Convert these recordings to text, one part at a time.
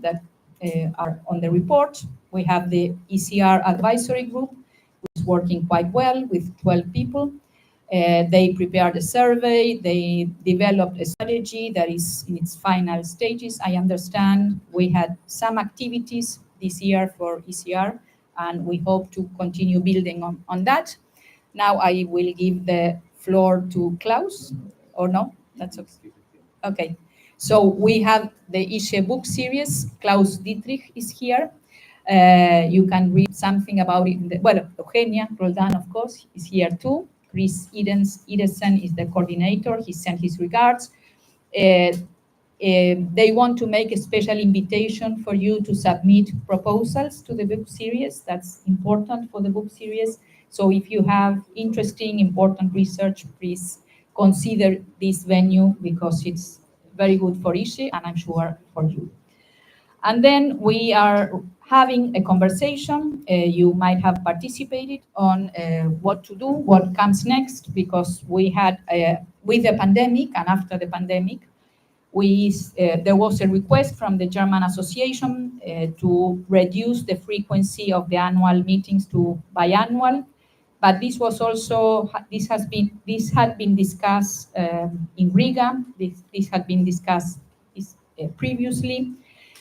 that are on the report. We have the ECR advisory group, which is working quite well with 12 people. They prepared a survey, they developed a strategy that is in its final stages. I understand we had some activities this year for ECR, and we hope to continue building on that. Now I will give the floor to Klaus, or no? That's okay. Okay. So we have the ISCHE book series. Klaus Dietrich is here. You can read something about it. Well, Eugenia Roldan, of course, is here too. Chris Edison is the coordinator. He sent his regards. They want to make a special invitation for you to submit proposals to the book series. That's important for the book series. So if you have interesting, important research, please consider this venue because it's very good for ISCHE and I'm sure for you. And then we are having a conversation. You might have participated on what to do, what comes next, because we had, with the pandemic and after the pandemic, there was a request from the German Association to reduce the frequency of the annual meetings to biannual. But this was also, this had been discussed in Riga. This had been discussed previously.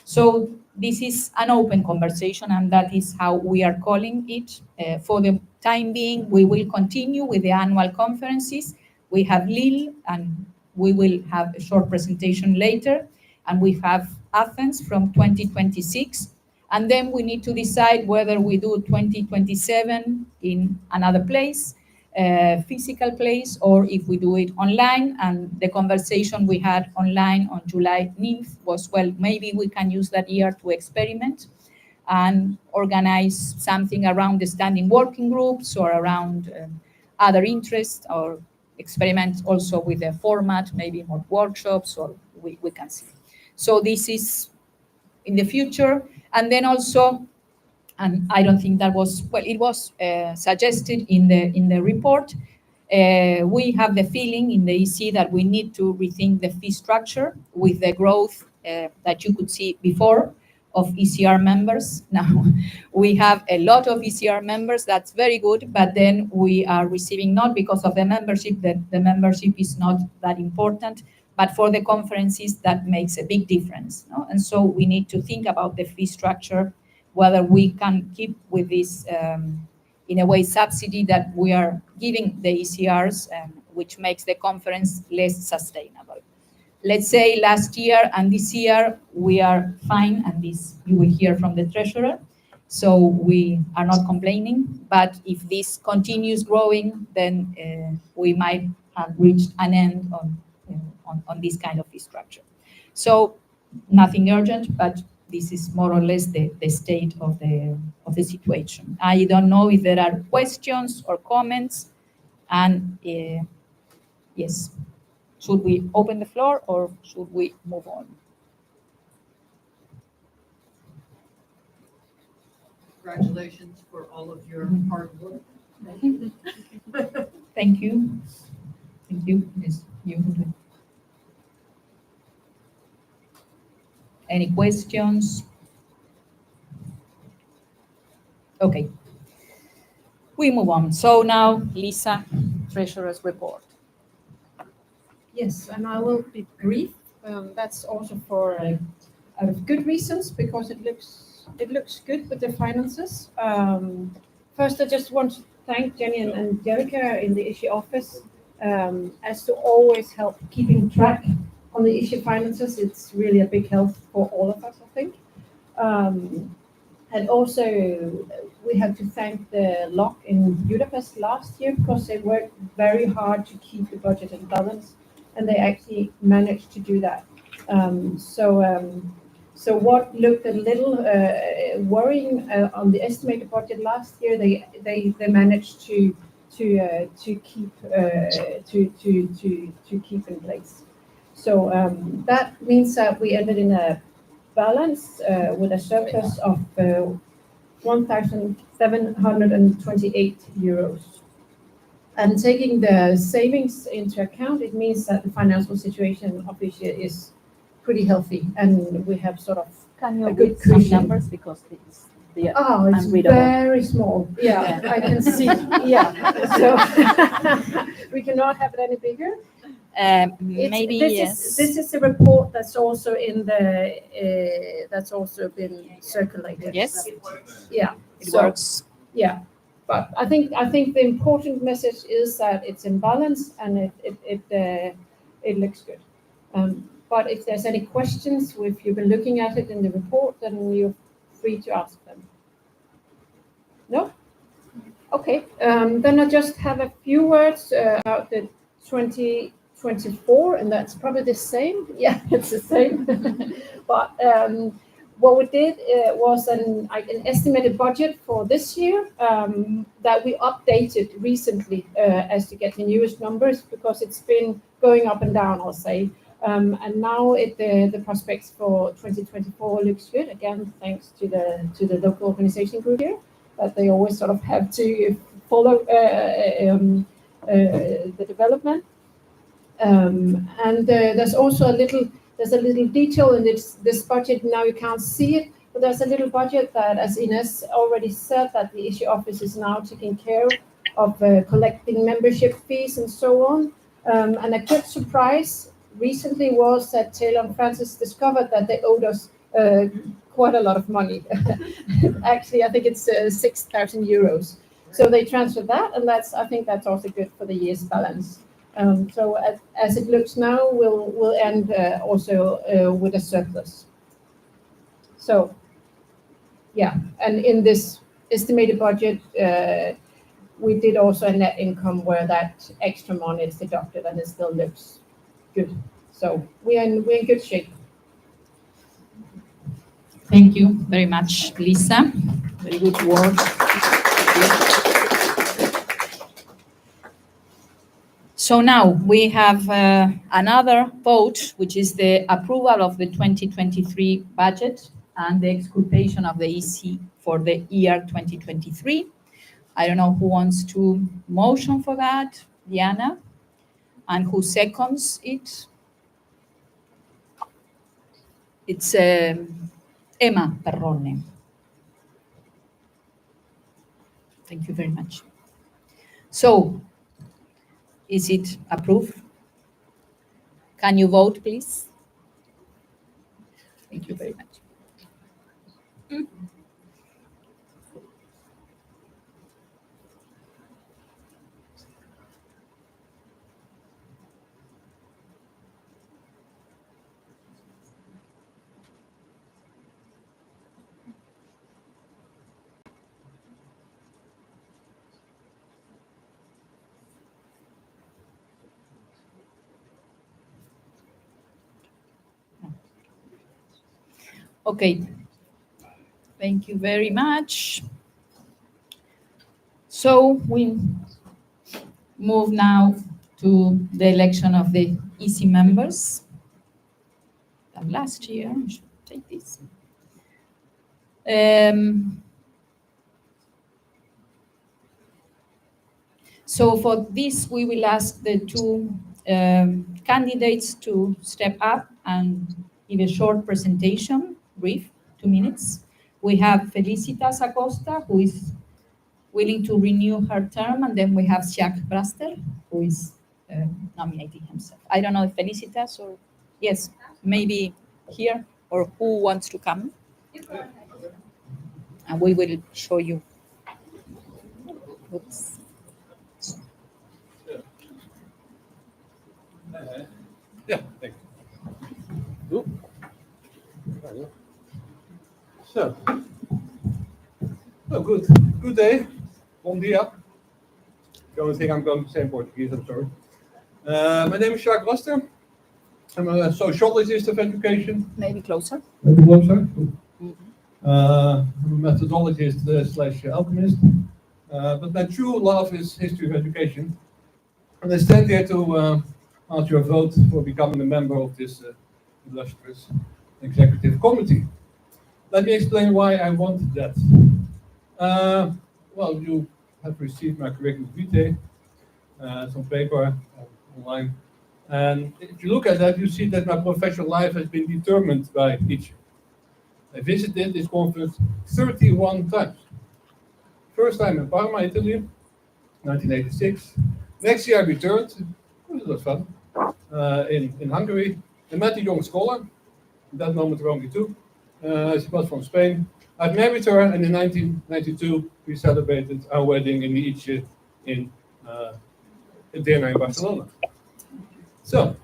So this is an open conversation, and that is how we are calling it. For the time being, we will continue with the annual conferences. We have Lille, and we will have a short presentation later, and we have Athens from 2026. And then we need to decide whether we do 2027 in another place, physical place, or if we do it online. And the conversation we had online on July 9th was, well, maybe we can use that year to experiment and organize something around the standing working groups or around other interests, or experiment also with the format, maybe more workshops, or we can see. So this is in the future. And then also, and I don't think that was, well, it was suggested in the report, we have the feeling in the EC that we need to rethink the fee structure with the growth that you could see before of ECR members. Now we have a lot of ECR members, that's very good, but then we are receiving, not because of the membership, that the membership is not that important, but for the conferences that makes a big difference. No? And so we need to think about the fee structure, whether we can keep with this, in a way, subsidy that we are giving the ECRs, which makes the conference less sustainable. Let's say last year and this year, we are fine, and this you will hear from the treasurer. So we are not complaining, but if this continues growing, then we might have reached an end on this kind of fee structure. So nothing urgent, but this is more or less the state of the situation. I don't know if there are questions or comments, and yes. Should we open the floor or should we move on? Congratulations for all of your hard work. Thank you. Thank you. Yes, you. Any questions? Okay. We move on. So now, Lisa, Treasurer's report. Yes, and I will be brief. That's also for out of good reasons, because it looks good with the finances. First, I just want to thank Jenny and Jerica in the ISCHE office, as to always help keeping track on the ISCHE finances. It's really a big help for all of us, I think. And also, we have to thank the LOC in Budapest last year, because they worked very hard to keep the budget in balance, and they actually managed to do that. So what looked a little worrying on the estimated budget last year, they managed to keep in place. So that means that we ended in a balance with a surplus of 1,728 euros. And taking the savings into account, it means that the financial situation of ISCHE is pretty healthy, and we have sort of Can you a good read some cushion. numbers because they are Oh, it's unreadable. very small. Yeah, I can see. Yeah, so we cannot have it any bigger. Maybe This yes. This is a report that's also in the that's also been circulated. Yes, Yeah. it so, works. Yeah, but I think the important message is that it's in balance and it looks good. But if there's any questions, if you've been looking at it in the report, then you're free to ask them. No? Okay. Then I just have a few words about the 2024, and that's probably the same. Yeah, it's the same. But what we did was an estimated budget for this year that we updated recently as to get the newest numbers because it's been going up and down, I'll say. And now the prospects for 2024 looks good again, thanks to the local organization group here, that they always sort of have to follow the development. And there's also a little detail in this budget. Now you can't see it, but there's a little budget that, as Ines already said, that the issue office is now taking care of collecting membership fees and so on. And a good surprise recently was that Taylor and Francis discovered that they owed us quite a lot of money. Actually, I think it's 6,000 euros. So they transferred that, and I think that's also good for the year's balance. So as it looks now, we'll end also with a surplus. So, yeah, and in this estimated budget, we did also a net income where that extra money is deducted, and it still looks good. So we're in good shape. Thank you very much, Lisa. Very good work. So now we have another vote, which is the approval of the 2023 budget and the exculpation of the ISCHE for the year 2023. I don't know who wants to motion for that, Diana, and who seconds it. It's Emma Perrone. Thank you very much. So, is it approved? Can you vote, please? Thank you very much. Okay. Thank you very much. So we move now to the election of the ISCHE members. Last year, I should take this. So for this, we will ask the two candidates to step up and give a short presentation, brief, 2 minutes. We have Felicitas Acosta, who is willing to renew her term, and then we have Jacques Braster, who is nominating himself. I don't know if Felicitas or, yes, maybe here, or who wants to come? And we will show you. Oops. Yeah, thank you. So, good day. Bom dia. The only thing I'm going to say in Portuguese, I'm sorry. My name is Jacques Braster. I'm a sociologist of education. Maybe closer. Maybe closer. I'm a methodologist slash alchemist. But my true love is history of education. And I stand here to ask your vote for becoming a member of this illustrious executive committee. Let me explain why I want that. Well, you have received my curriculum vitae, some paper online. And if you look at that, you see that my professional life has been determined by ISCHE. I visited this conference 31 times. First time in Parma, Italy, 1986. Next year I returned. It was fun. In Hungary. I met a young scholar. At that moment, only two. She was from Spain. I married her, and in 1992 we celebrated our wedding in the ISCHE in Dena in Barcelona. So,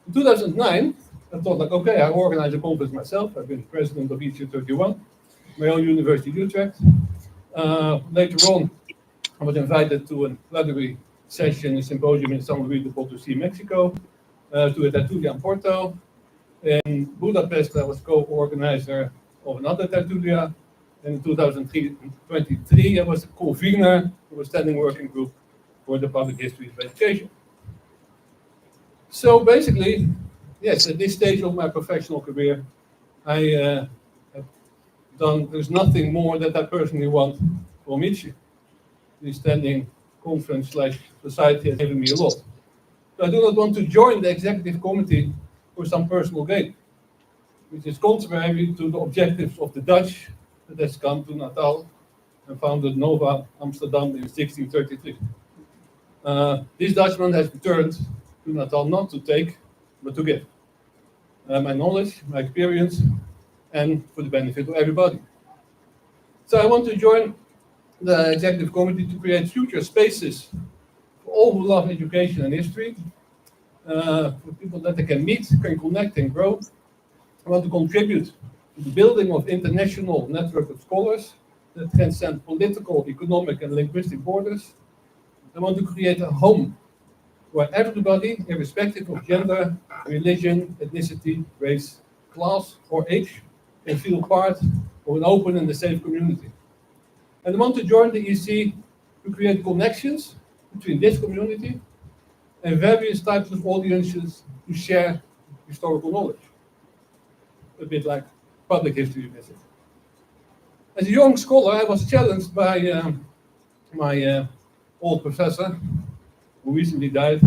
in 2009, I thought like, okay, I organize a conference myself. I've been president of ISCHE 31, my own university in Utrecht. Later on, I was invited to a plenary session, a symposium in San Luis Potosí, Mexico, to a tertulia in Porto. In Budapest, I was co-organizer of another tertulia. In 2023, I was a convener of a standing working group for the public history of education. So basically, yes, at this stage of my professional career, I have done, there's nothing more that I personally want from ISCHE. The standing conference / society has given me a lot. So I do not want to join the executive committee for some personal gain, which is contrary to the objectives of the Dutch that has come to Natal and founded Nova Amsterdam in 1633. This Dutchman has returned to Natal not to take, but to give. My knowledge, my experience, and for the benefit of everybody. So I want to join the executive committee to create future spaces for all who love education and history, for people that they can meet, can connect and grow. I want to contribute to the building of international network of scholars that transcend political, economic, and linguistic borders. I want to create a home where everybody, irrespective of gender, religion, ethnicity, race, class, or age, can feel part of an open and a safe community. And I want to join the EC to create connections between this community and various types of audiences to share historical knowledge. A bit like public history, you can say. As a young scholar, I was challenged by my old professor, who recently died,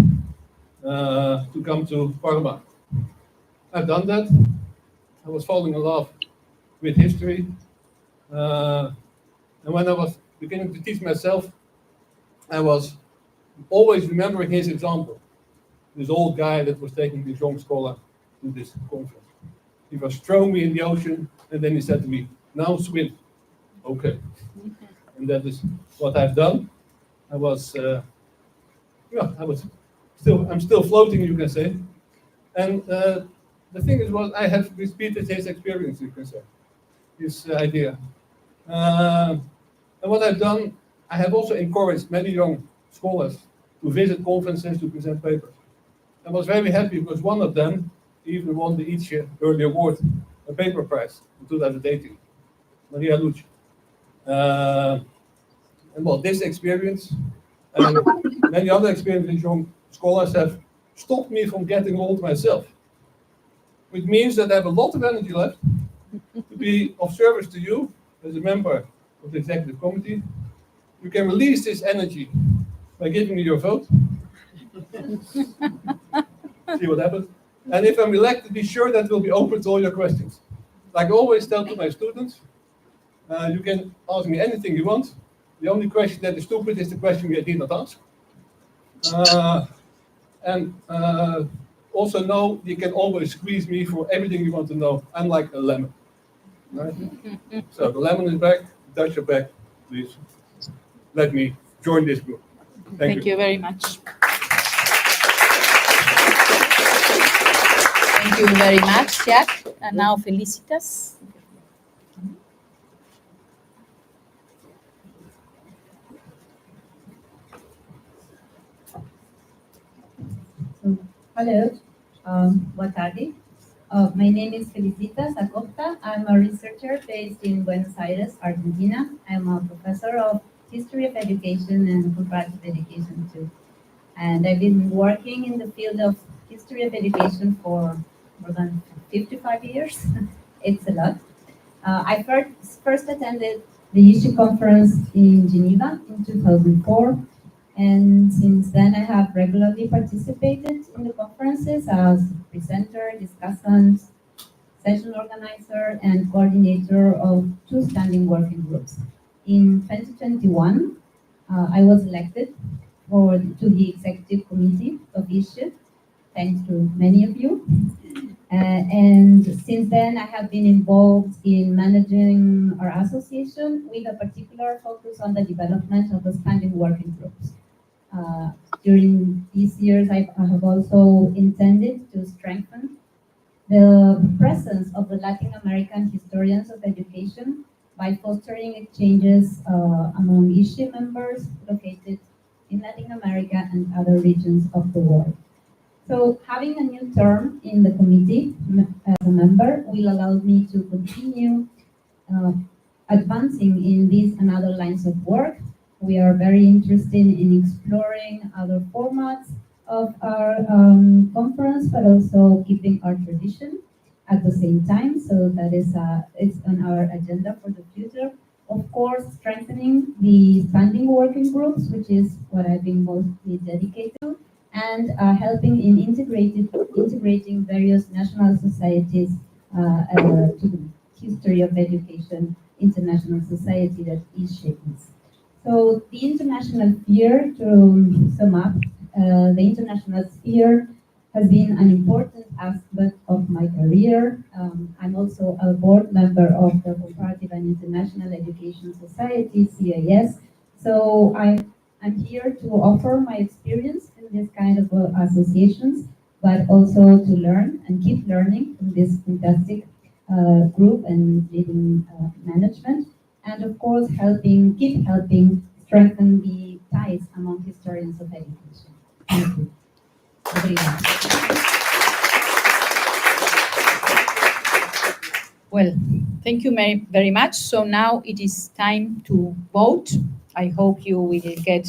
to come to Parma. I've done that. I was falling in love with history. And when I was beginning to teach myself, I was always remembering his example. This old guy that was taking this young scholar to this conference. He was throwing me in the ocean, and then he said to me, "Now swim." Okay. And that is what I've done. I'm still floating, you can say. And the thing is, I have repeated his experience, you can say, his idea. And what I've done, I have also encouraged many young scholars to visit conferences to present papers. I was very happy because one of them even won the ISCHE Early Award, a paper prize in 2018, Maria Luce. And well, this experience and many other experiences young scholars have stopped me from getting old myself, which means that I have a lot of energy left to be of service to you as a member of the executive committee. You can release this energy by giving me your vote. See what happens. And if I'm elected, be sure that will be open to all your questions. Like I always tell to my students, you can ask me anything you want. The only question that is stupid is the question you did not ask. Also know you can always squeeze me for everything you want to know. I'm like a lemon. Right? So the lemon is back, the Dutch are back. Please let me join this group. Thank you very much. Thank you very much, Jack. And now Felicitas. Hello, boa tarde. My name is Felicitas Acosta. I'm a researcher based in Buenos Aires, Argentina. I'm a professor of history of education and comparative education too. And I've been working in the field of history of education for more than 55 years. It's a lot. I first attended the ISCHE conference in Geneva in 2004. And since then, I have regularly participated in the conferences as presenter, discussant, session organizer and coordinator of 2 standing working groups. In 2021, I was elected to the executive committee of ISCHE, thanks to many of you. And since then, I have been involved in managing our association with a particular focus on the development of the standing working groups. During these years, I have also intended to strengthen the presence of the Latin American historians of education by fostering exchanges among ISCHE members located in Latin America and other regions of the world. So having a new term in the committee as a member will allow me to continue advancing in these and other lines of work. We are very interested in exploring other formats of our conference, but also keeping our tradition at the same time. So that is it's on our agenda for the future. Of course, strengthening the standing working groups, which is what I've been mostly dedicated to, and helping in integrating various national societies to the history of education international society that ISCHE is. So the international sphere, to sum up, the international sphere has been an important aspect of my career. I'm also a board member of the Comparative and International Education Society, CIS. So I'm here to offer my experience in this kind of associations, but also to learn and keep learning from this fantastic group and leading management, and of course keep helping strengthen the ties among historians of education. Thank you. Obrigada. Well, thank you very much. So now it is time to vote. I hope you will get,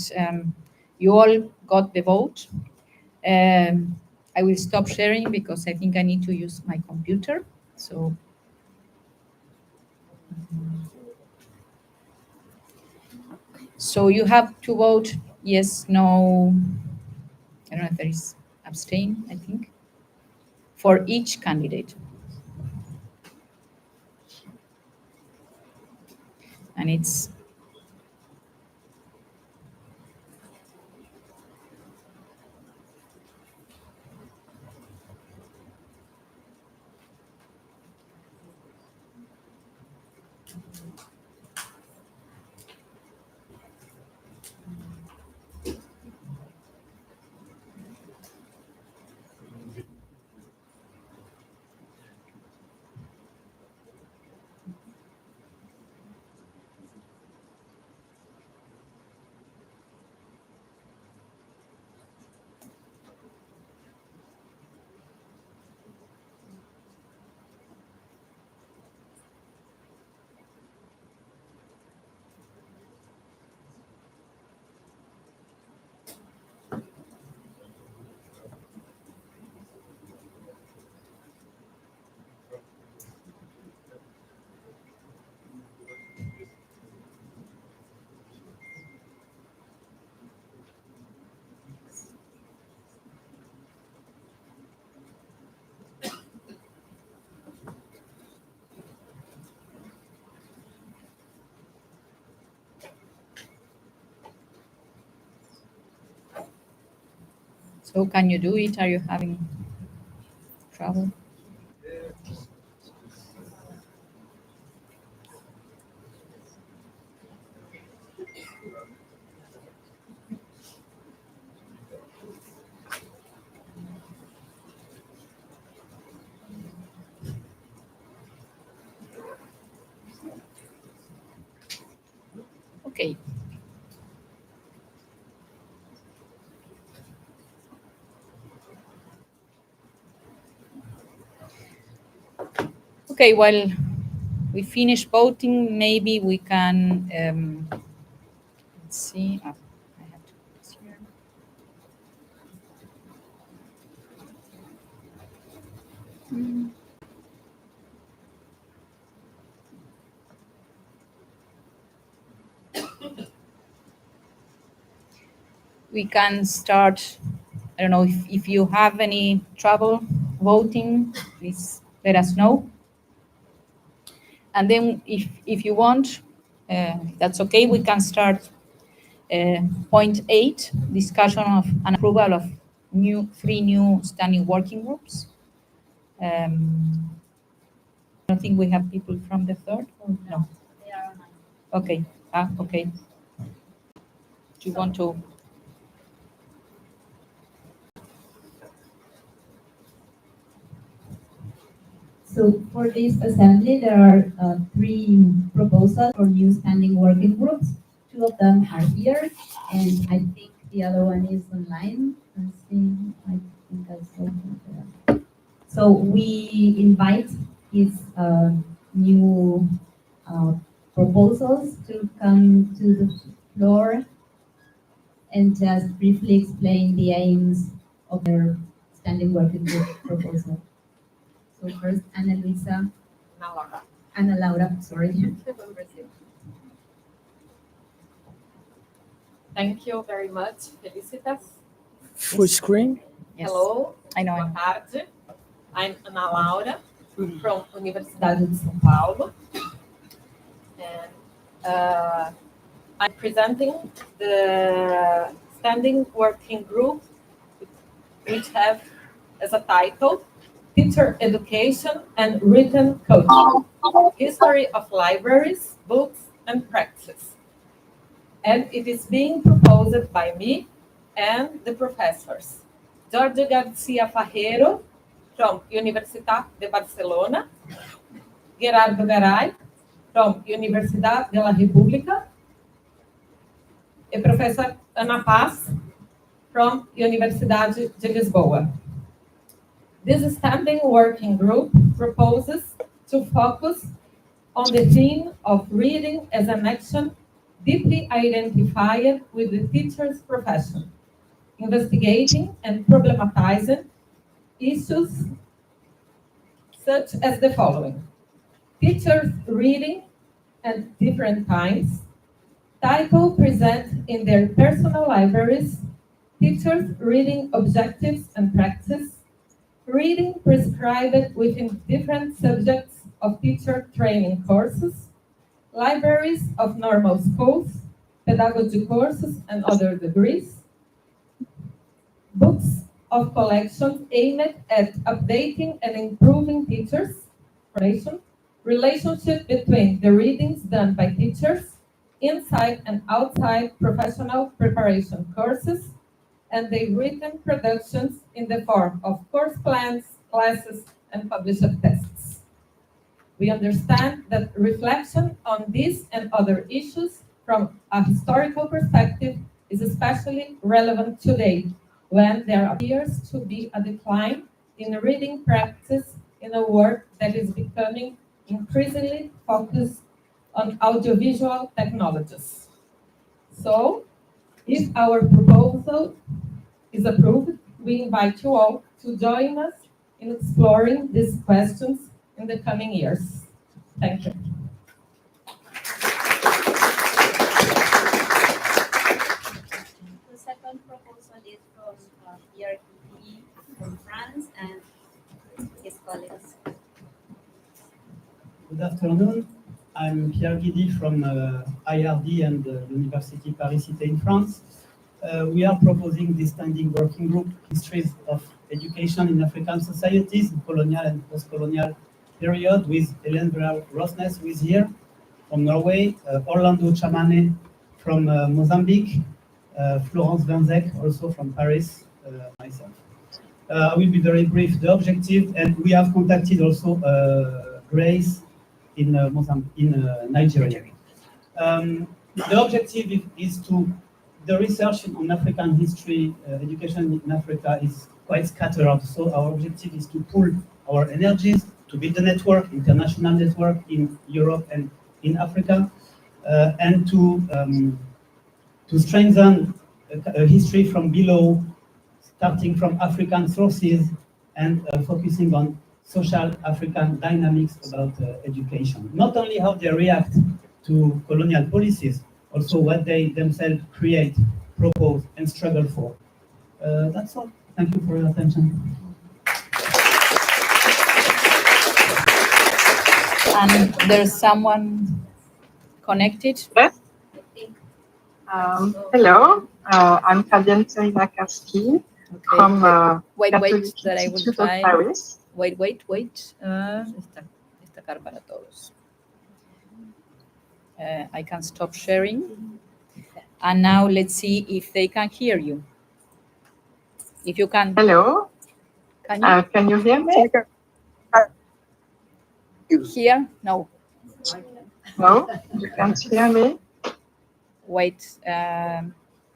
you all got the vote. I will stop sharing because I think I need to use my computer. So you have to vote yes, no, I don't know if there is abstain, I think, for each candidate. And it's so can you do it? Are you having trouble? Okay. Okay, while we finish voting, maybe we can, let's see. Oh, I have to put this here. We can start. I don't know if you have any trouble voting, please let us know. And then if you want, that's okay, we can start point 8, discussion of an approval of three new standing working groups. I don't think we have people from the third, or no? They are online. Okay, okay. Do you want to? So for this assembly, there are 3 proposals for new standing working groups. 2 of them are here, and I think the other one is online. Let's see, I think I saw it. So we invite these new proposals to come to the floor and just briefly explain the aims of their standing working group proposal. So first, Ana Laura, sorry. Thank you very much, Felicitas. Full screen? Yes. Hello, I know. boa tarde. I'm Ana Laura from Universidade de São Paulo. And I'm presenting the standing working group, which have as a title, Teacher Education and Written Coaching, History of Libraries, Books, and Practice. And it is being proposed by me and the professors. Jorge Garcia Farreiro from Universitat de Barcelona, Gerardo Garay from Universidad de la República, and Professor Ana Paz from Universidade de Lisboa. This standing working group proposes to focus on the theme of reading as an action deeply identified with the teacher's profession, investigating and problematizing issues such as the following: teachers reading at different times, title present in their personal libraries, teachers reading objectives and practice, reading prescribed within different subjects of teacher training courses, libraries of normal schools, pedagogy courses and other degrees, books of collections aimed at updating and improving teachers' formation, relationship between the readings done by teachers, inside and outside professional preparation courses, and the written productions in the form of course plans, classes, and published tests. We understand that reflection on these and other issues from a historical perspective is especially relevant today, when there appears to be a decline in reading practice in a world that is becoming increasingly focused on audiovisual technologies. So, if our proposal is approved, we invite you all to join us in exploring these questions in the coming years. Thank you. The second proposal is from Pierre Guidi from France and his colleagues. Good afternoon. I'm Pierre Guidi from IRD and University Paris-Cité in France. We are proposing this standing working group, Histories of Education in African Societies, Colonial and Post-Colonial Period, with Hélène Rosnes, who is here from Norway, Orlando Chamane from Mozambique, Florence Venzek, also from Paris, myself. I will be very brief. The objective, and we have contacted also Grace in Nigeria. The objective is to, the research on African history, education in Africa is quite scattered. So our objective is to pool our energies to build a network, international network in Europe and in Africa, and to strengthen a history from below, starting from African sources and focusing on social African dynamics about education. Not only how they react to colonial policies, also what they themselves create, propose, and struggle for. That's all. Thank you for your attention. And there's someone connected. Yes. Hello, I'm Fabienne Serina-Karski Okay. from Wait, Catholic that I will Institute of try. Paris. Wait. Destacar para todos. I can stop sharing. And now let's see if they can hear you. If you can. Hello, Can you can you hear me? hear? No. No, you can't hear me. Wait.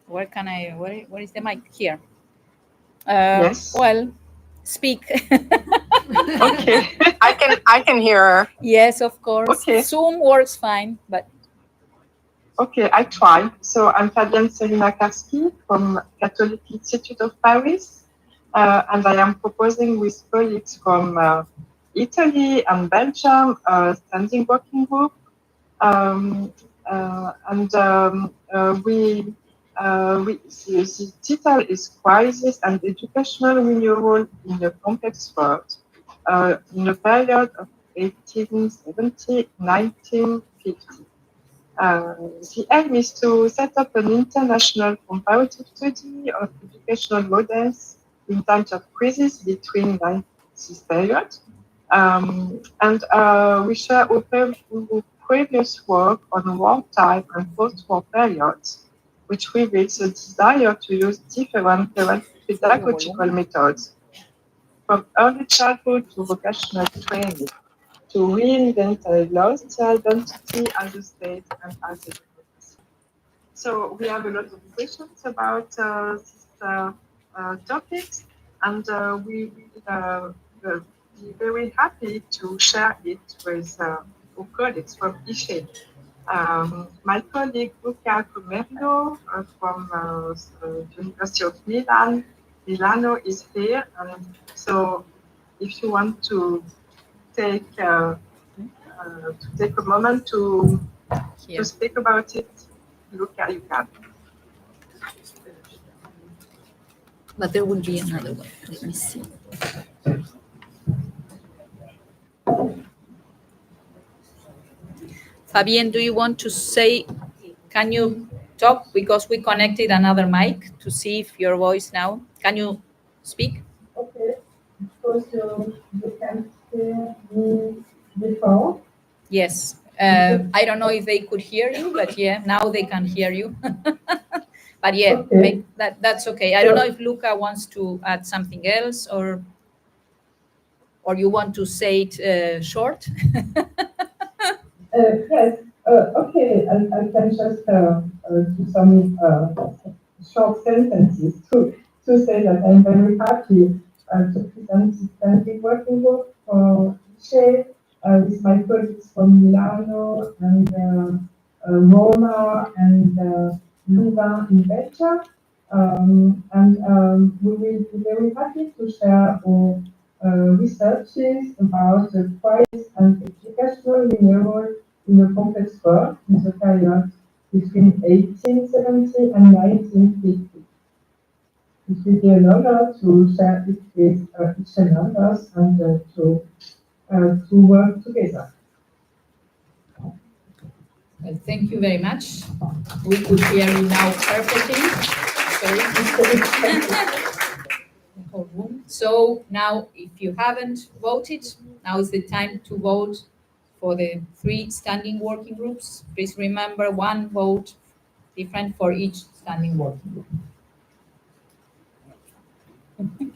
Where can I? Where is the mic? Here. Yes. Well, speak. Okay. I can hear her. Yes, of course. Okay. Zoom works fine, but Okay, I try. So I'm Fabienne Serina-Karski from Catholic Institute of Paris, and I am proposing with colleagues from Italy and Belgium a standing working group. The title is Crisis and Educational Renewal in a Complex World, in a period of 1870-1950. The aim is to set up an international comparative study of educational models in times of crisis between this period. We share our previous work on wartime and post-war periods, which reveals a desire to use different pedagogical methods, from early childhood to vocational training, to reinvent a lost identity as a state and as a democracy. So we have a lot of questions about these topics, and we will be very happy to share it with our colleagues from ISCHE. My colleague Luca Comerio from the University of Milano is here, and so if you want to take a moment to speak about it, Luca, you can. but there will be another one. Let me see. Fabienne, do you want to say? Can you talk because we connected another mic to see if your voice now? Can you speak? Okay, because you can hear me before. Yes. I don't know if they could hear you, but yeah, now they can hear you. But yeah, Okay. that's okay. I don't know if Luca wants to add something else or you want to say it short. Yes, okay, I can just do some short sentences to say that I'm very happy to present this standing working group for ISCHE with my colleagues from Milano and Roma and Louvain in Belgium. We will be very happy to share our researches about the crisis and educational renewal in a complex world in the period between 1870 and 1950. It will be an honor to share it with ISCHE members and to work together. Well, thank you very much. We could hear you now perfectly. The whole room. So now, if you haven't voted, now is the time to vote for the 3 standing working groups. Please remember 1 vote different for each standing working group. From 2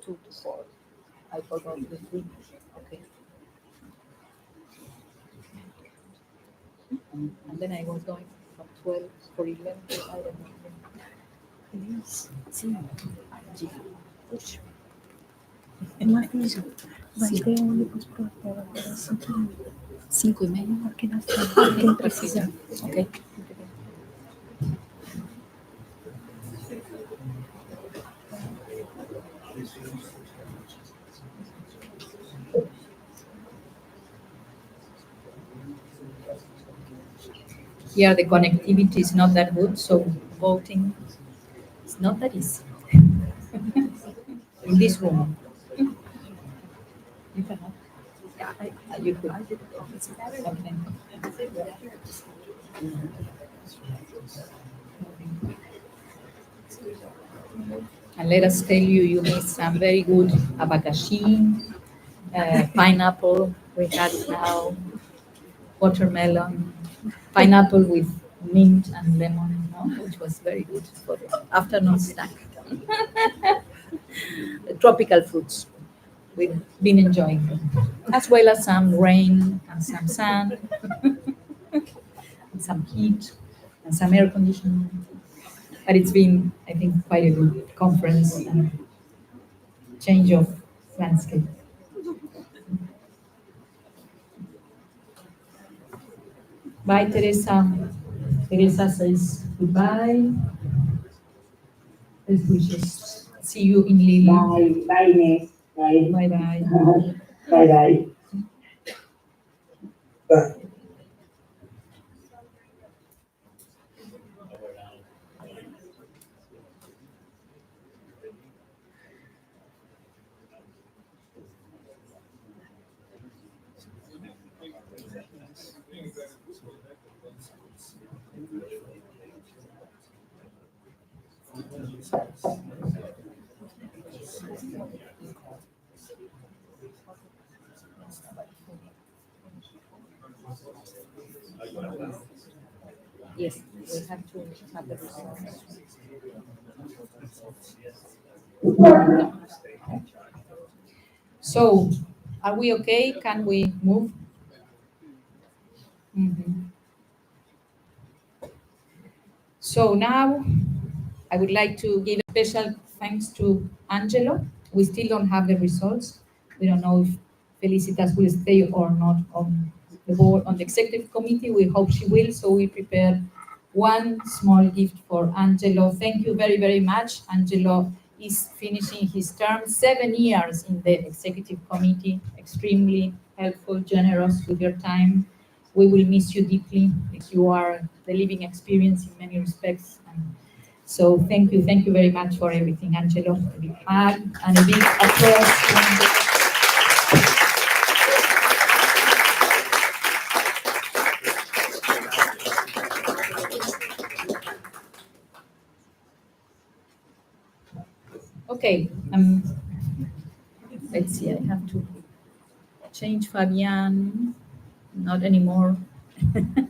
to 4. I forgot the 3. Okay. And then I was going from 12, for 11, I don't know. Sí. Marisa, vai ter um ônibus para 5:30. porque nós temos que precisar. Okay. Here the connectivity is not that good, so voting is not that easy. In this room. You cannot. Yeah, you could. Okay. And let us tell you, you made some very good abacaxi, pineapple, we had now, watermelon, pineapple with mint and lemon, no? Which was very good for the afternoon snack. Tropical fruits, we've been enjoying them, as well as some rain and some sun, and some heat and some air conditioning. But it's been, I think, quite a good conference and change of landscape. Bye, Teresa. Teresa says goodbye. Best wishes. See you in Lille. Bye, bye, Inés. Bye. Bye bye. Bye, bye. Bye. Yes, we have to have the results. So, are we okay? Can we move? Mhm. So now I would like to give a special thanks to Angelo. We still don't have the results. We don't know if Felicitas will stay or not on the board, on the executive committee. We hope she will, so we prepared one small gift for Angelo. Thank you very, very much. Angelo is finishing his term, 7 years in the executive committee, extremely helpful, generous with your time. We will miss you deeply. You are the living experience in many respects. And so thank you very much for everything, Angelo. A big hug and a big applause to Angelo. Okay, let's see, I have to change Fabian, not anymore.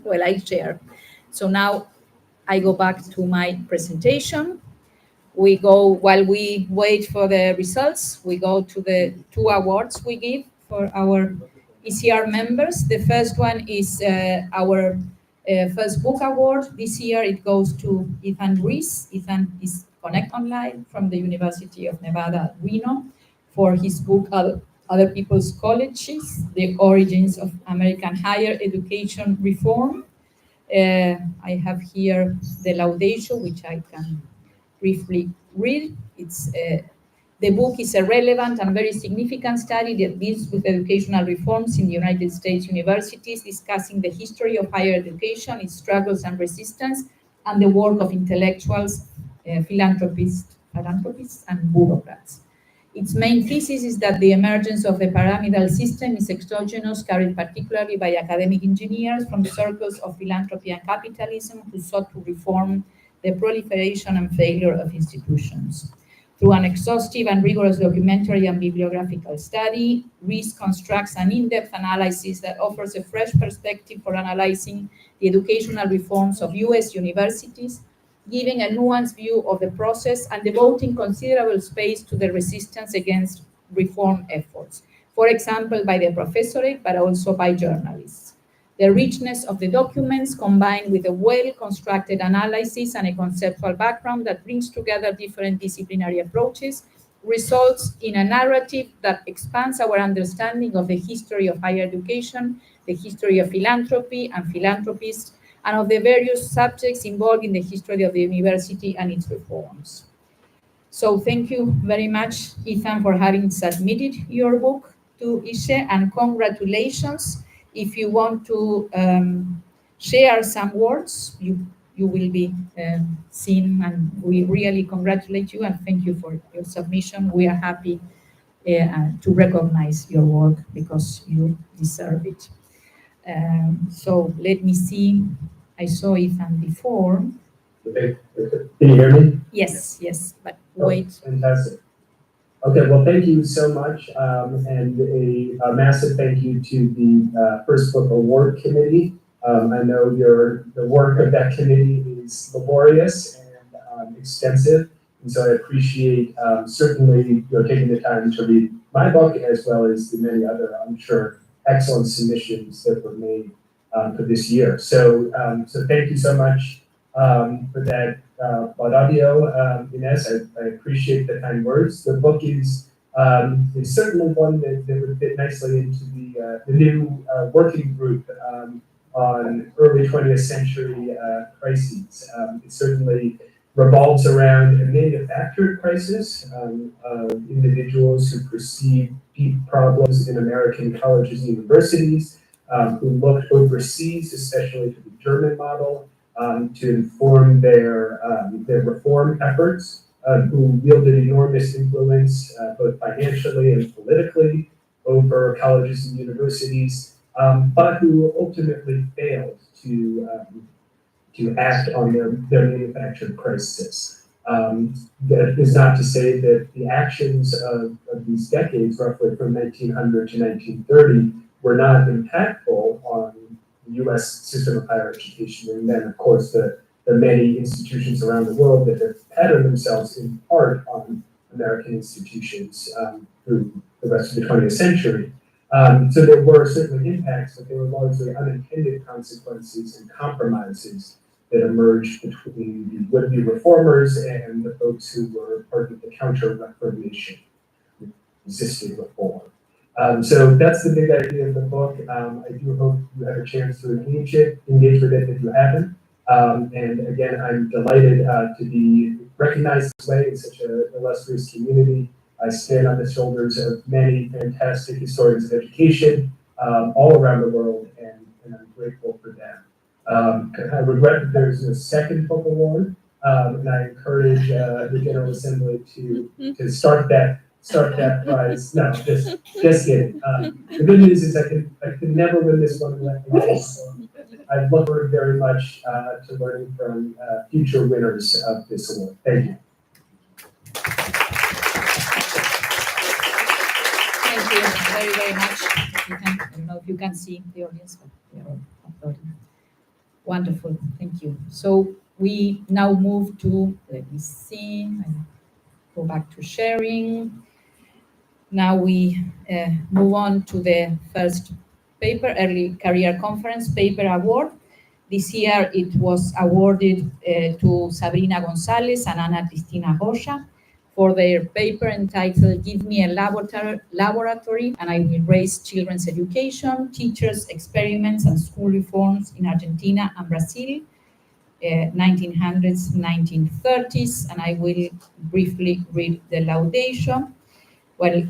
Well, I share. So now I go back to my presentation. We go, while we wait for the results, we go to the 2 awards we give for our ECR members. The first one is our first book award. This year it goes to Ethan Rees. Ethan is Connect Online from the University of Nevada, Reno, for his book, Other People's Colleges, The Origins of American Higher Education Reform. I have here the laudation, which I can briefly read. The book is a relevant and very significant study that deals with educational reforms in the United States universities, discussing the history of higher education, its struggles and resistance, and the work of intellectuals, philanthropists, and bureaucrats. Its main thesis is that the emergence of the pyramidal system is exogenous, carried particularly by academic engineers from the circles of philanthropy and capitalism who sought to reform the proliferation and failure of institutions. Through an exhaustive and rigorous documentary and bibliographical study, Rees constructs an in-depth analysis that offers a fresh perspective for analyzing the educational reforms of US universities, giving a nuanced view of the process and devoting considerable space to the resistance against reform efforts, for example, by the professorate, but also by journalists. The richness of the documents, combined with a well-constructed analysis and a conceptual background that brings together different disciplinary approaches, results in a narrative that expands our understanding of the history of higher education, the history of philanthropy and philanthropists, and of the various subjects involved in the history of the university and its reforms. So thank you very much, Ethan, for having submitted your book to ISCHE, and congratulations. If you want to share some words, you will be seen, and we really congratulate you and thank you for your submission. We are happy to recognize your work because you deserve it. So let me see. I saw Ethan before. Okay, can you hear me? Yes, yes, but wait. Fantastic. Okay, well, thank you so much, and a massive thank you to the First Book Award Committee. I know the work of that committee is laborious and extensive, and so I appreciate certainly taking the time to read my book as well as the many other, I'm sure, excellent submissions that were made for this year. So, so thank you so much for that. Claudio, Ines, I appreciate the kind words. The book is certainly one that would fit nicely into the new working group on early 20th century crises. It certainly revolves around a manufactured crisis of individuals who perceive deep problems in American colleges and universities, who looked overseas, especially to the German model, to inform their reform efforts, who wielded enormous influence both financially and politically over colleges and universities, but who ultimately failed to act on their manufactured crisis. That is not to say that the actions of these decades, roughly from 1900 to 1930, were not impactful on the U.S. system of higher education, and then, of course, the many institutions around the world that have patterned themselves in part on American institutions through the rest of the 20th century. So there were certainly impacts, but they were largely unintended consequences and compromises that emerged between the would-be reformers and the folks who were part of the Counter-Reformation, resisting reform. So that's the big idea of the book. I do hope you have a chance to engage with it if you haven't. And again, I'm delighted to be recognized this way in such an illustrious community. I stand on the shoulders of many fantastic historians of education all around the world, and I'm grateful for that. I regret that there's a second book award, and I encourage the General Assembly to start that prize. No, just kidding. The good news is I could never win this one. So I look forward very much to learning from future winners of this award. Thank you. Thank you very, very much. I don't know if you can see the audience, but we are all applauding. Wonderful, thank you. So we now move to, let me see, I go back to sharing. Now we move on to the first paper, Early Career Conference Paper Award. This year it was awarded to Sabrina Gonzalez and Ana Cristina Rocha for their paper entitled "Give Me a Laboratory and I Will Raise Children's Education, Teachers, Experiments and School Reforms in Argentina and Brazil, 1900s, 1930s." And I will briefly read the laudation. Well,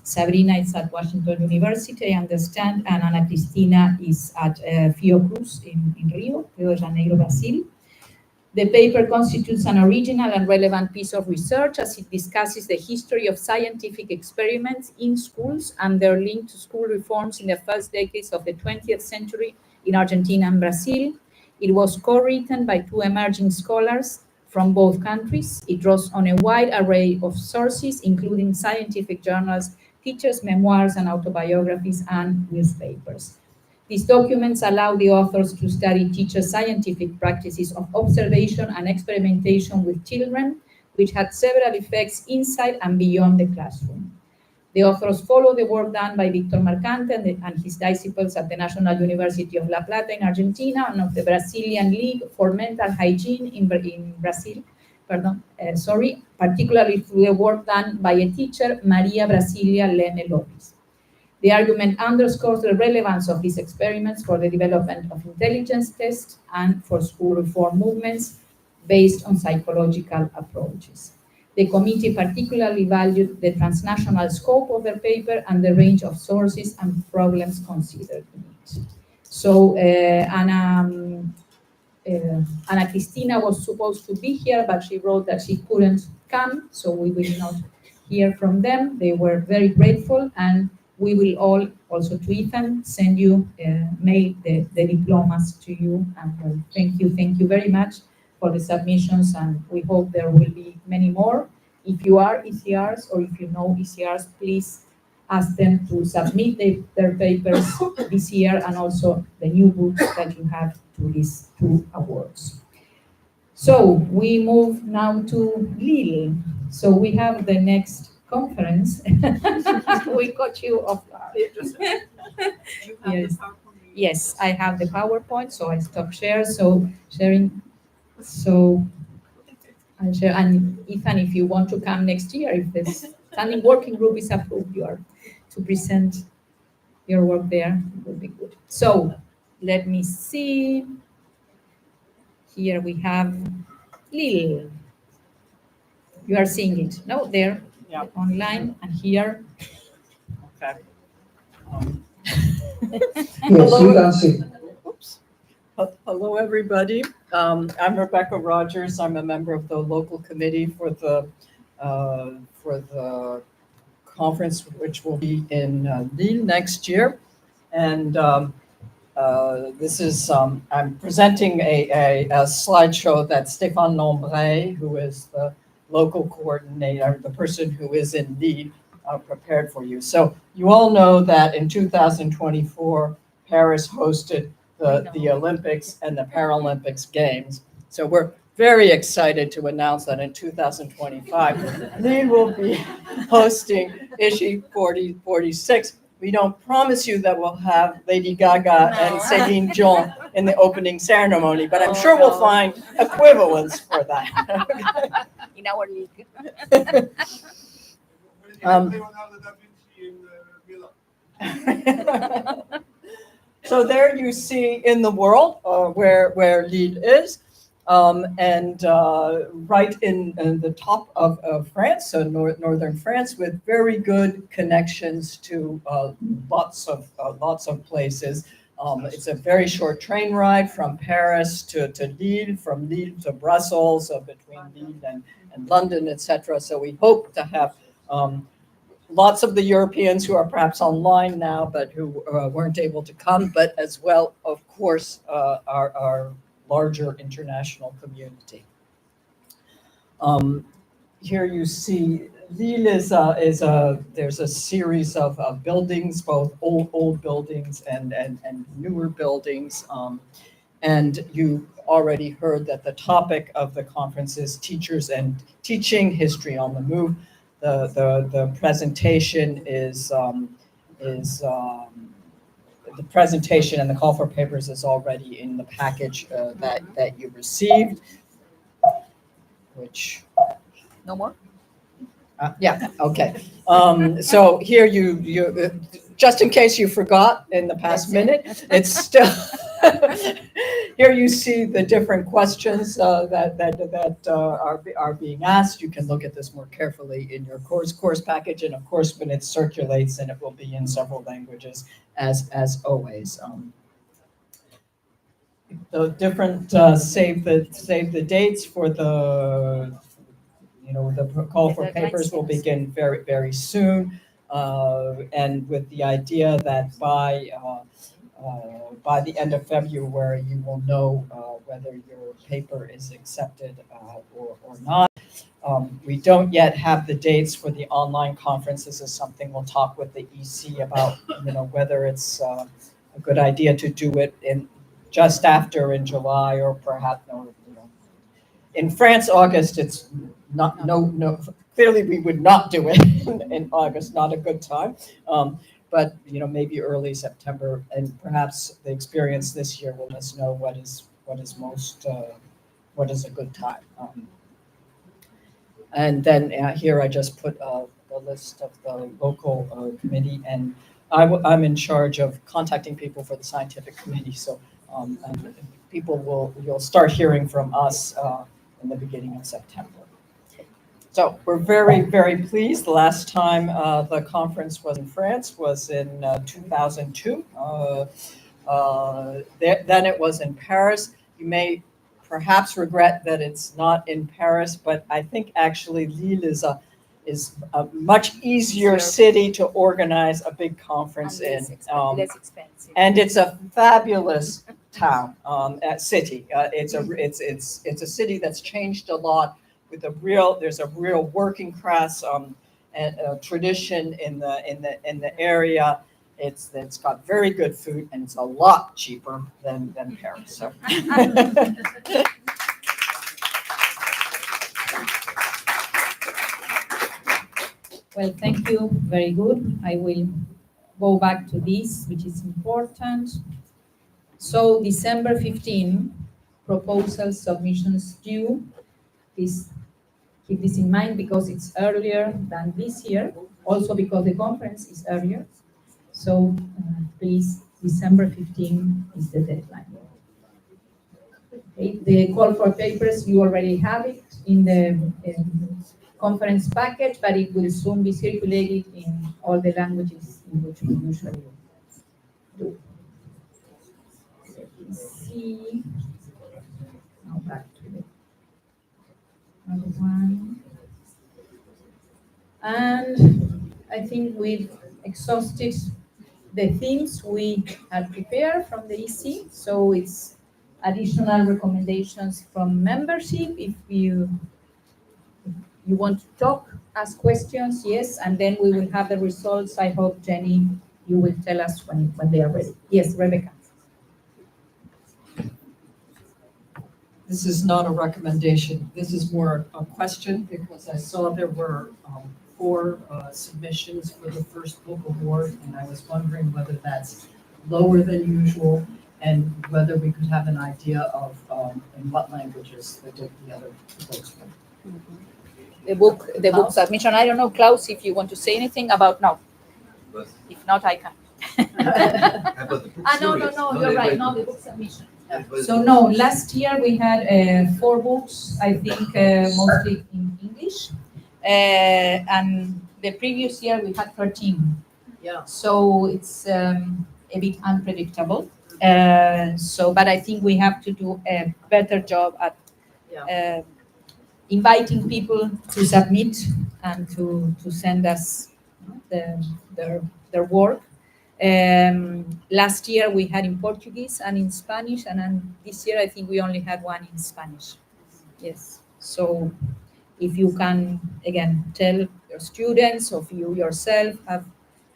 Sabrina is at Washington University, I understand, and Ana Cristina is at Fiocruz in Rio de Janeiro, Brazil. The paper constitutes an original and relevant piece of research as it discusses the history of scientific experiments in schools and their link to school reforms in the first decades of the 20th century in Argentina and Brazil. It was co-written by two emerging scholars from both countries. It draws on a wide array of sources, including scientific journals, teachers' memoirs and autobiographies, and newspapers. These documents allow the authors to study teachers' scientific practices of observation and experimentation with children, which had several effects inside and beyond the classroom. The authors follow the work done by Víctor Mercante and his disciples at the National University of La Plata in Argentina and of the Brazilian League for Mental Hygiene in Brazil, particularly through the work done by a teacher, Maria Brasilia Lene Lopes. The argument underscores the relevance of these experiments for the development of intelligence tests and for school reform movements based on psychological approaches. The committee particularly valued the transnational scope of the paper and the range of sources and problems considered in it. So Ana Cristina was supposed to be here, but she wrote that she couldn't come, so we will not hear from them. They were very grateful, and we will all, also to Ethan, send you, mail the diplomas to you. And thank you very much for the submissions, and we hope there will be many more. If you are ECRs or if you know ECRs, please ask them to submit their papers this year, and also the new books that you have to these two awards. So we move now to Lille. So we have the next conference. We got you off guard. Yes. Yes, I have the PowerPoint, so I stop share. So sharing. So I'll share. And Ethan, if you want to come next year, if the standing working group is approved, you are to present your work there. It will be good. So let me see. Here we have Lille. You are seeing it, no? There, yeah. Online, and here. Okay. Hello. Oops. Hello, everybody. I'm Rebecca Rogers. I'm a member of the local committee for the conference, which will be in Lille next year. And this is, I'm presenting a slideshow that Stéphane Lambray, who is the local coordinator, the person who is in Lille, prepared for you. So you all know that in 2024, Paris hosted the Olympics and the Paralympics Games. So we're very excited to announce that in 2025, Lille will be hosting ISCHE 46. We don't promise you that we'll have Lady Gaga and Celine Dion in the opening ceremony, but I'm sure we'll find equivalents for that. In our league. So there you see in the world where Lille is, and right in the top of France, so northern France, with very good connections to lots of places. It's a very short train ride from Paris to Lille, from Lille to Brussels, between Lille and London, etc. So we hope to have lots of the Europeans who are perhaps online now, but who weren't able to come, but as well, of course, our larger international community. Here you see Lille there's a series of buildings, both old buildings and newer buildings. And you already heard that the topic of the conference is Teachers and Teaching, History on the Move. The presentation is the presentation and the call for papers is already in the package that you received, which, no more? Yeah, okay. So here you just in case you forgot in the past minute, it's still, here you see the different questions that are being asked. You can look at this more carefully in your course package, and of course when it circulates, and it will be in several languages as always. The different save the dates for the the call for papers will begin very soon, and with the idea that by the end of February you will know whether your paper is accepted or not. We don't yet have the dates for the online conference. This is something we'll talk with the EC about, whether it's a good idea to do it just after in July, or perhaps in France, August, it's no clearly we would not do it in August, not a good time. But, you know, maybe early September, and perhaps the experience this year will let us know what is most, what is a good time. And then here I just put the list of the local committee, and I'm in charge of contacting people for the scientific committee. So and you'll start hearing from us in the beginning of September. So we're very, very pleased. The last time the conference was in France was in 2002. Then it was in Paris. You may perhaps regret that it's not in Paris, but I think actually Lille is a much easier city to organize a big conference in. Less expensive. And it's a fabulous town, city. It's a city that's changed a lot with there's a real working class tradition in the area. It's got very good food, and it's a lot cheaper than Paris. So. Well, thank you. Very good. I will go back to this, which is important. So December 15, proposal submissions due. Please keep this in mind because it's earlier than this year, also because the conference is earlier. So please, December 15 is the deadline. Okay. The call for papers, you already have it in the conference package, but it will soon be circulated in all the languages in which we usually do. Let me see. Now back to the other one. And I think we've exhausted the themes we had prepared from the ISCHE. So it's additional recommendations from membership. If you want to talk, ask questions, yes, and then we will have the results. I hope, Jenny, you will tell us when they are ready. Yes, Rebecca. This is not a recommendation. This is more a question because I saw there were 4 submissions for the first book award, and I was wondering whether that's lower than usual and whether we could have an idea of in what languages the other books were. The book submission. I don't know, Klaus, if you want to say anything about now. If not, I can. No, you're right. No, the book submission. So no, last year we had 4 books, I think mostly in English. And the previous year we had 13. Yeah. So it's a bit unpredictable. But I think we have to do a better job at inviting people to submit and to send us their work. Last year we had in Portuguese and in Spanish, and then this year I think we only had one in Spanish. Yes. So if you can, again, tell your students or you yourself have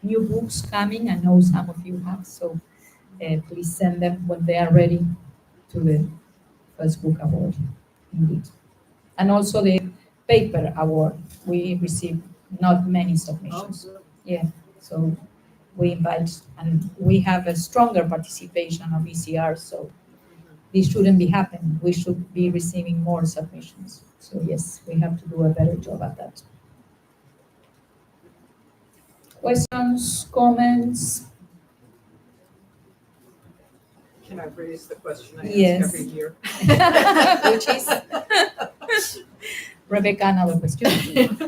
new books coming, I know some of you have, so please send them when they are ready to the first book award, indeed. And also the paper award, we received not many submissions. Yeah, so we invite, and we have a stronger participation of ECR, so this shouldn't be happening. We should be receiving more submissions. So yes, we have to do a better job at that. Questions, comments? Can I raise the question I Yes. ask every year? Which is? Rebecca, another question.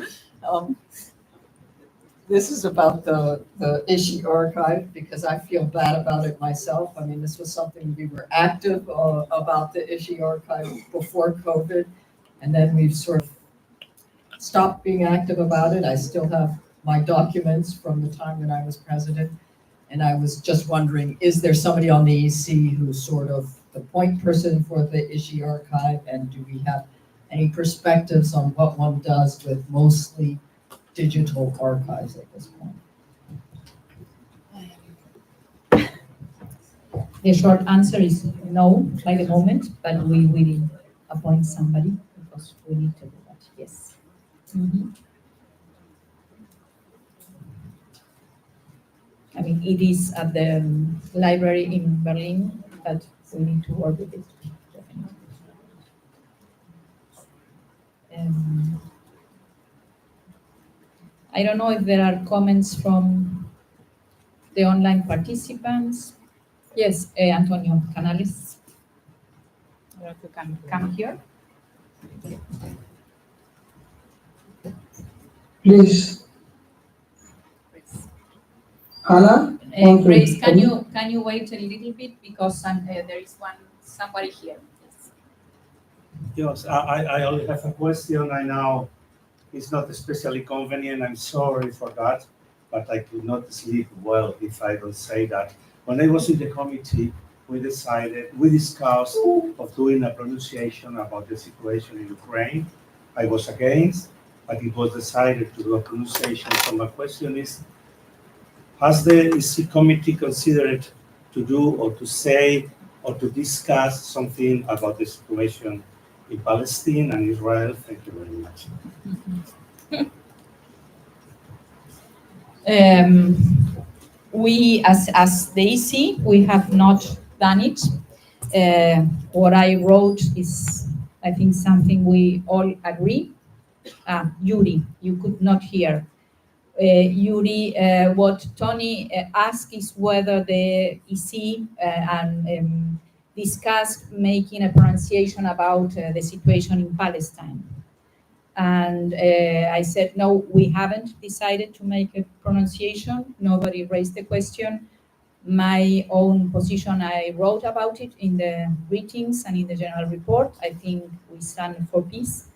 This is about the ISCHE archive because I feel bad about it myself. I mean, this was something we were active about the ISCHE archive before COVID, and then we've sort of stopped being active about it. I still have my documents from the time when I was president, and I was just wondering, is there somebody on the EC who's sort of the point person for the ISCHE archive, and do we have any perspectives on what one does with mostly digital archives at this point? The short answer is no by the moment, but we will appoint somebody because we need to do that, yes. and it is at the library in Berlin, but we need to work with it. Definitely. I don't know if there are comments from the online participants. Yes, Antonio Canales. I don't know if you can come here. Please. Hannah? Grace, can you wait a little bit because there is somebody here. Yes, I only have a question. I know it's not especially convenient. I'm sorry for that, but I could not sleep well if I don't say that. When I was in the committee, we discussed of doing a pronunciation about the situation in Ukraine. I was against, but it was decided to do a pronunciation. So my question is, has the ISCHE committee considered to do or to say or to discuss something about the situation in Palestine and Israel? Thank you very much. We, as the ISCHE, we have not done it. What I wrote is, I think, something we all agree. Yuri, you could not hear. Yuri, what Tony asked is whether the ISCHE discussed making a pronunciation about the situation in Palestine. And I said, no, we haven't decided to make a pronunciation. Nobody raised the question. My own position, I wrote about it in the greetings and in the general report. I think we stand for peace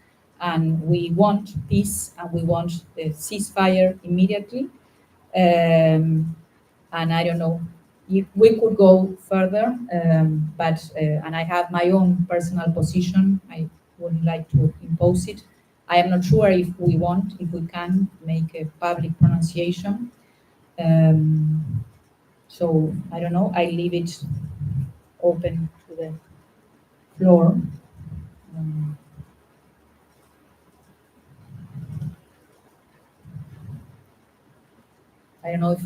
and we want peace and we want the ceasefire immediately. And I don't know, if we could go further, but and I have my own personal position. I wouldn't like to impose it. I am not sure if we can make a public pronunciation. So I don't know, I leave it open to the floor. I don't know if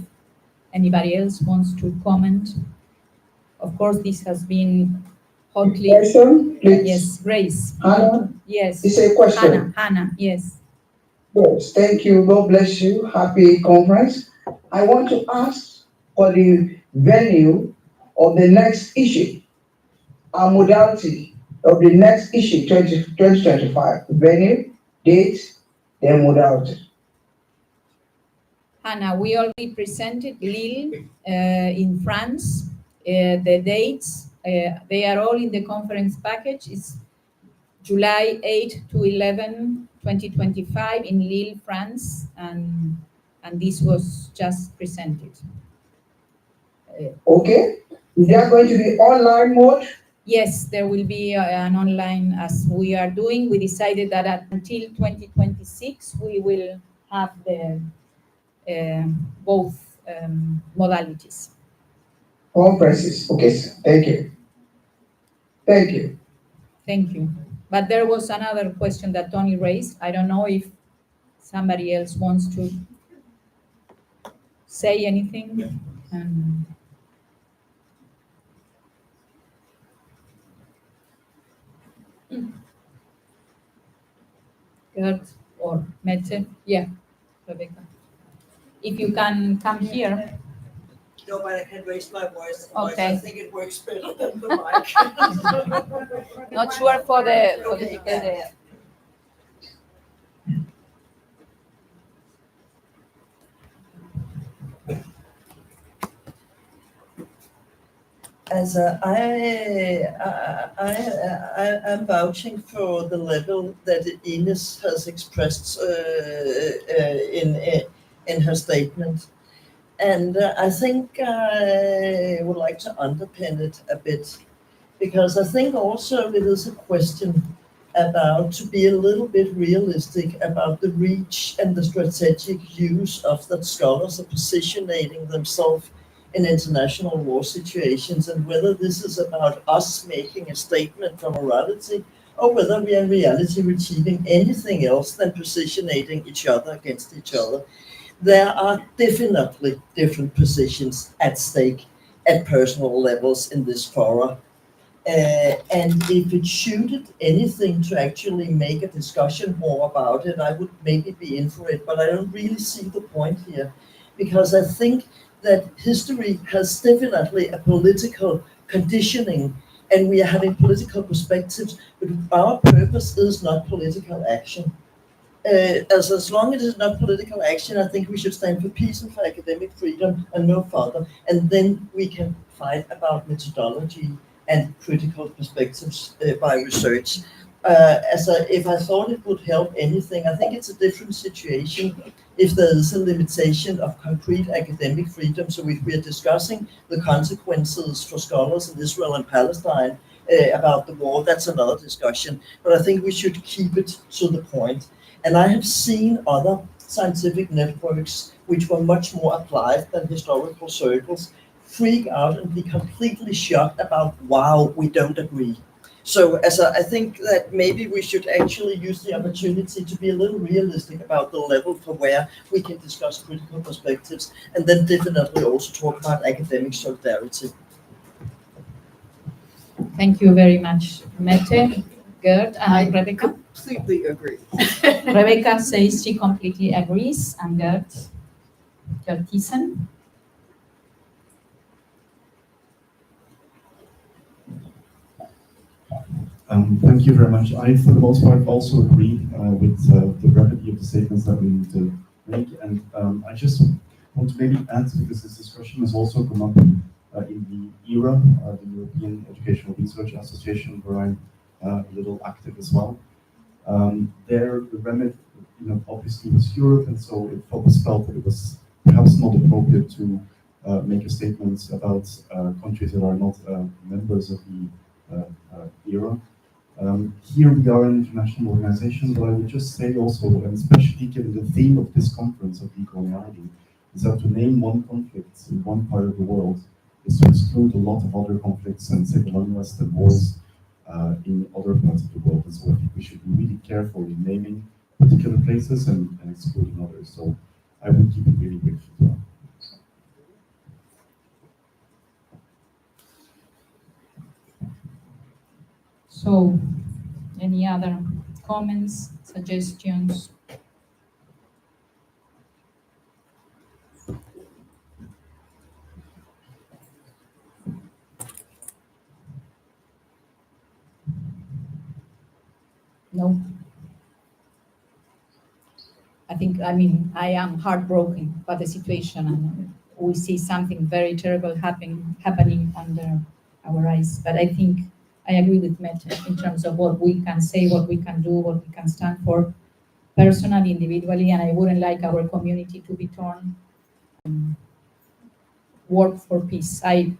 anybody else wants to comment. Of course, this has been hotly. Question, please. Yes, Grace. Hannah? Yes. It's a question. Hannah, yes. Yes, thank you. God bless you. Happy conference. I want to ask for the venue of the next issue, a modality of the next issue 2025. Venue, date, then modality. Hannah, we already presented Lille in France. The dates, they are all in the conference package. It's July 8 to 11, 2025 in Lille, France, and this was just presented. Okay. Is there going to be online mode? Yes, there will be an online as we are doing. We decided that until 2026, we will have the both modalities. Conferences. Okay, thank you. Thank you. Thank you. But there was another question that Tony raised. I don't know if somebody else wants to say anything. Gert or Mette? Yeah, Rebecca. If you can come here. No, but I can raise my voice. Okay. I think it works better than the mic. Not sure for the As I am vouching for the level that Ines has expressed in her statement. And I think I would like to underpin it a bit, because I think also it is a question about to be a little bit realistic about the reach and the strategic use of that scholars are positioning themselves in international war situations, and whether this is about us making a statement for morality or whether we are in reality achieving anything else than positioning each other against each other. there are definitely different positions at stake at personal levels in this forum. And if it suited anything to actually make a discussion more about it, I would maybe be in for it, but I don't really see the point here, because I think that history has definitely a political conditioning, and we are having political perspectives, but our purpose is not political action. As long as it's not political action, I think we should stand for peace and for academic freedom and no further. And then we can fight about methodology and critical perspectives by research. If I thought it would help anything, I think it's a different situation if there is a limitation of concrete academic freedom. So if we are discussing the consequences for scholars in Israel and Palestine about the war, that's another discussion. But I think we should keep it to the point. And I have seen other scientific networks which were much more applied than historical circles freak out and be completely shocked about, wow, we don't agree. So I think that maybe we should actually use the opportunity to be a little realistic about the level for where we can discuss critical perspectives, and then definitely also talk about academic solidarity. Thank you very much, Mette, Gerd, and Rebecca. Completely agree. Rebecca says she completely agrees, and Gerd Thyssen. Thank you very much. I, for the most part, also agree with the brevity of the statements that we need to make. And I just want to maybe add, because this discussion has also come up in the ERA, the European Educational Research Association, where I'm a little active as well. There, the remit, obviously was Europe, and so it was felt that it was perhaps not appropriate to make a statement about countries that are not members of the ERA. Here we are an international organization, but I would just say also, and especially given the theme of this conference of decoloniality, is that to name one conflict in one part of the world is to exclude a lot of other conflicts and civil unrest and wars in other parts of the world. And so I think we should be really careful in naming particular places and excluding others. So I would keep it really brief as well. So, any other comments, suggestions? No. I am heartbroken by the situation, and we see something very terrible happening under our eyes. But I think I agree with Mette in terms of what we can say, what we can do, what we can stand for personally, individually, and I wouldn't like our community to be torn. Work for peace. I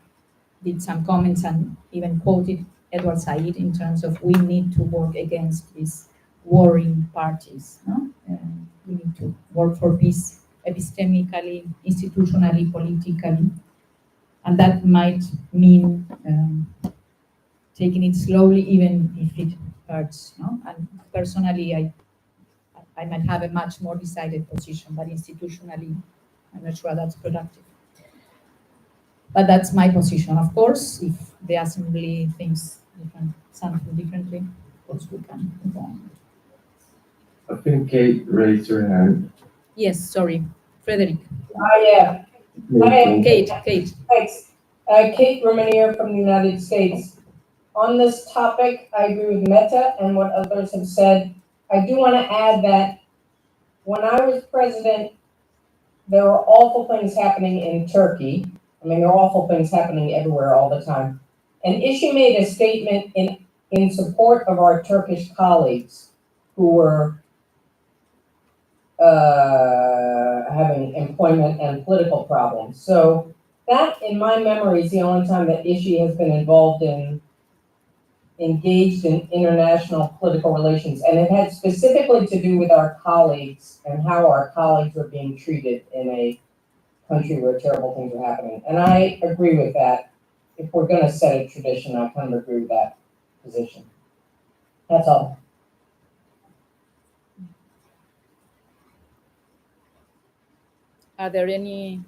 did some comments and even quoted Edward Said in terms of we need to work against these warring parties. No? We need to work for peace epistemically, institutionally, politically, and that might mean taking it slowly, even if it hurts. No? And personally, I might have a much more decided position, but institutionally, I'm not sure that's productive. But that's my position. Of course, if the assembly thinks something differently, of course we can move on. I think Kate raised her hand. Yes, sorry. Frederick. Yeah. Hi, Kate. Thanks. Kate Romanier from the United States. On this topic, I agree with Mette and what others have said. I do want to add that when I was president, there were awful things happening in Turkey. There are awful things happening everywhere all the time. And ISCHE made a statement in support of our Turkish colleagues who were having employment and political problems. So that, in my memory, is the only time that ISCHE has been engaged in international political relations. And it had specifically to do with our colleagues and how our colleagues were being treated in a country where terrible things are happening. And I agree with that. If we're going to set a tradition, I kind of agree with that position. That's all. Are there any?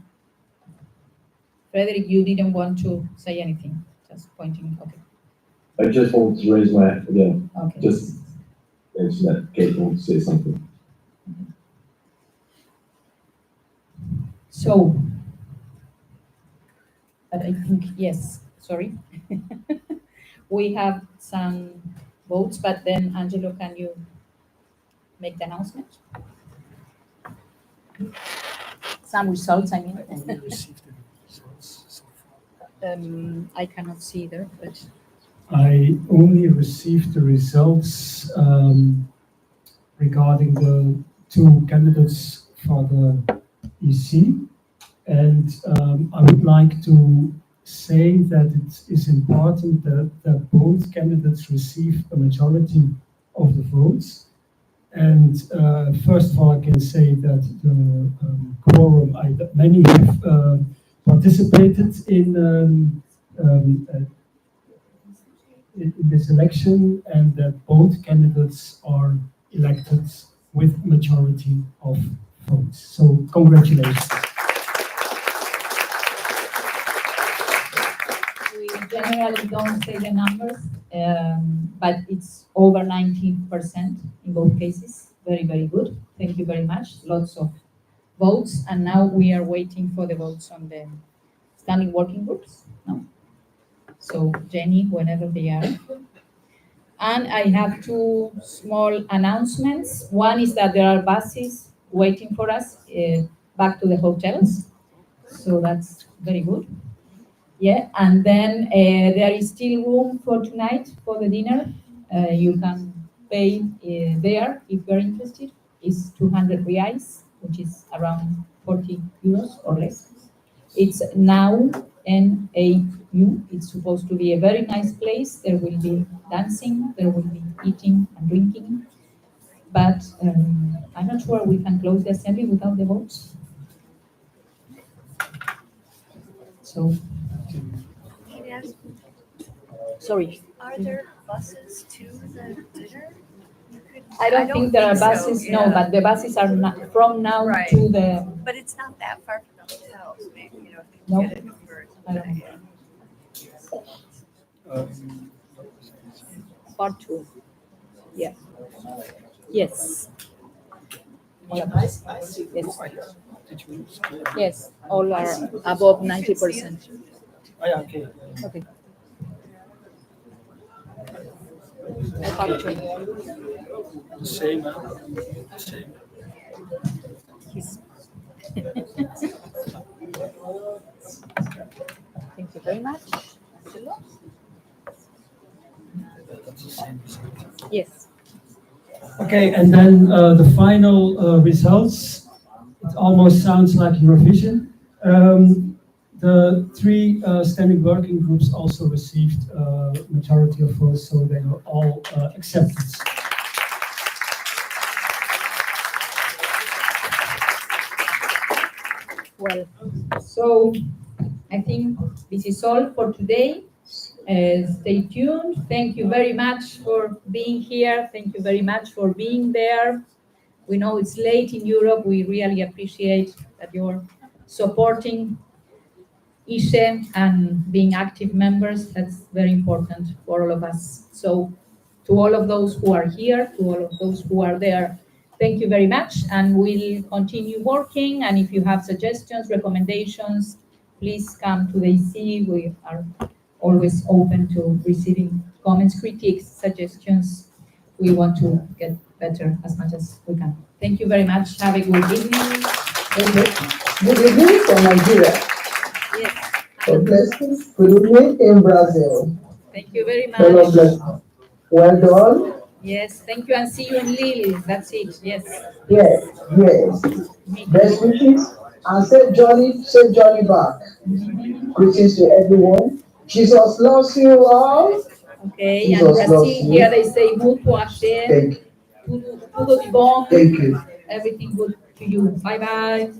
Frederick, you didn't want to say anything, just pointing, okay. I just want to raise my hand again. Okay. Just mention that Kate wants to say something. So, but I think, yes, sorry. We have some votes, but then Angelo, can you make the announcement? Some results, I mean. I cannot see there, but. I only received the results regarding the two candidates for the EC. And I would like to say that it is important that both candidates receive a majority of the votes. And first of all, I can say that the quorum, many have participated in this election, and that both candidates are elected with majority of votes. So congratulations. We generally don't say the numbers, but it's over 90% in both cases. Very, very good. Thank you very much. Lots of votes, and now we are waiting for the votes on the standing working groups. No? So Jenny, whenever they are. And I have two small announcements. One is that there are buses waiting for us back to the hotels. So that's very good. Yeah, and then there is still room for tonight for the dinner. You can pay there if you're interested. It's 200 reais, which is around 40 euros or less. It's now NAU. It's supposed to be a very nice place. There will be dancing, there will be eating and drinking. But I'm not sure we can close the assembly without the votes. So. Sorry. Are there buses to the dinner? I don't think there are buses, so, no, yeah. but the buses are not from now Right. to the. But it's not that far from the hotels, maybe, you know, if they No. can get it for I don't today. Part 2. Yeah. Yes. Yes. Yes, all are above 90%. Oh, yeah, okay. Okay. Part 2. The same, same. Thank you very much. Yes. Okay, and then the final results. It almost sounds like Eurovision. The three standing working groups also received majority of votes, so they were all accepted. Well, so I think this is all for today. Stay tuned. Thank you very much for being here. Thank you very much for being there. We know it's late in Europe. We really appreciate that you're supporting ISCHE and being active members. That's very important for all of us. So to all of those who are here, to all of those who are there, thank you very much, and we'll continue working. And if you have suggestions, recommendations, please come to the EC. We are always open to receiving comments, critiques, suggestions. We want to get better as much as we can. Thank you very much. Have a good evening. Good evening from Nigeria. Yes. God bless you. Good evening in Brazil. Thank you very much. God bless you. Well done. Yes, thank you, and see you in Lille. That's it. Yes. Yes, yes. Best wishes and safe journey back. Greetings to everyone. Jesus loves you all. Okay, Jesus and Brazil, loves you. here they say muito axé. Thank you. Tudo de bom. Thank you. Everything good to you. Bye-bye.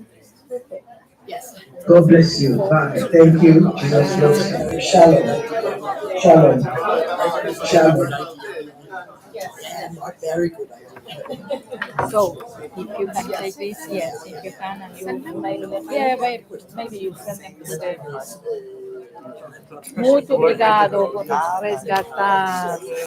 Yes. God bless you. Bye. Thank you. Jesus loves you. Shalom. Shalom. Shalom. Very good. So. If you can take this, yes, if you can, and you, yeah, maybe you send them to the. Muito obrigado por resgatar